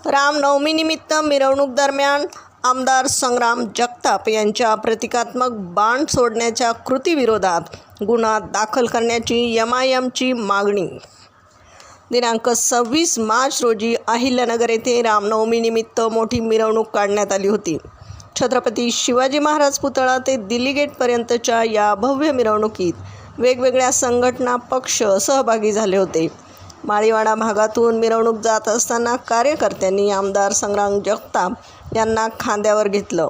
रामनवमीनिमित्त मिरवणूक दरम्यान आमदार संग्राम जगताप यांच्या प्रतिकात्मक बाण सोडण्याच्या कृतीविरोधात गुन्हा दाखल करण्याची एमआयएमची मागणी। दिनांक 26 मार्च रोजी अहिल्यानगर येथे रामनवमीनिमित्त मोठी मिरवणूक काढण्यात आली होती। छत्रपती शिवाजी महाराज पुतळा ते दिल्ली गेटपर्यंतच्या या भव्य मिरवणुकीत वेगवेगळ्या संघटना पक्ष सहभागी झाले होते। माळीवाडा भागातून मिरवणूक जात असताना कार्यकर्त्यांनी आमदार संग्राम जगताप यांना खांद्यावर घेतलं।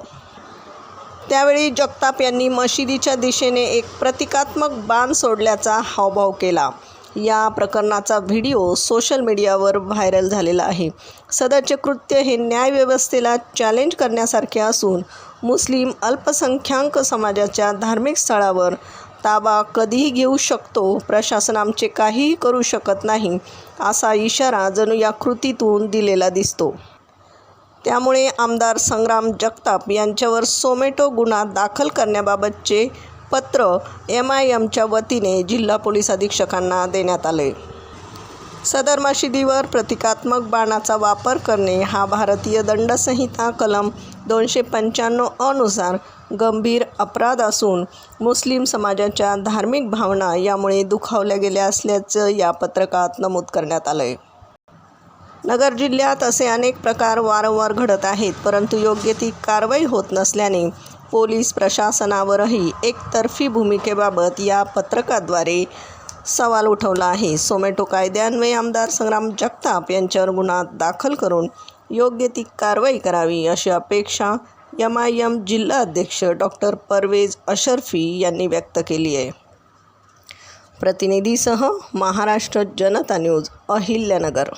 त्यावेळी जगताप यांनी मशिदीच्या दिशेने एक प्रतिकात्मक बाण सोडल्याचा हावभाव केला। या प्रकरणाचा व्हिडिओ सोशल मीडियावर व्हायरल झालेला आहे। सदरचे कृत्य हे न्यायव्यवस्थेला चॅलेंज करण्यासारखे असून मुस्लिम अल्पसंख्याक समाजाच्या धार्मिक स्थळावर ताबा कधीही घेऊ शकतो, प्रशासन आमचे काहीही करू शकत नाही असा इशारा जणू या कृतीतून दिलेला दिसतो। त्यामुळे आमदार संग्राम जगताप यांच्यावर सोमॅटो गुन्हा दाखल करण्याबाबतचे पत्र एमआयएमच्या वतीने जिल्हा पोलीस अधीक्षकांना देण्यात आले। सदर मशिदीवर प्रतिकात्मक बाणाचा वापर करणे हा भारतीय दंडसंहिता कलम 295 अनुसार गंभीर अपराध असून मुस्लिम समाजाच्या धार्मिक भावना यामुळे दुखावल्या गेल्या असल्याचं या पत्रकात नमूद करण्यात आलं आहे। नगर जिल्ह्यात असे अनेक प्रकार वारंवार घडत आहेत, परंतु योग्य ती कारवाई होत नसल्याने पोलीस प्रशासनावरही एकतर्फी भूमिकेबाबत या पत्रकाद्वारे सवाल उठवला आहे। सोमॅटो कायद्यान्वये आमदार संग्राम जगताप यांच्यावर गुन्हा दाखल करून योग्य ती कारवाई करावी अशी अपेक्षा एमआयएम जिल्हा अध्यक्ष डॉक्टर परवेज अशरफी यांनी व्यक्त केली आहे। प्रतिनिधीसह महाराष्ट्र जनता न्यूज, अहिल्यानगर।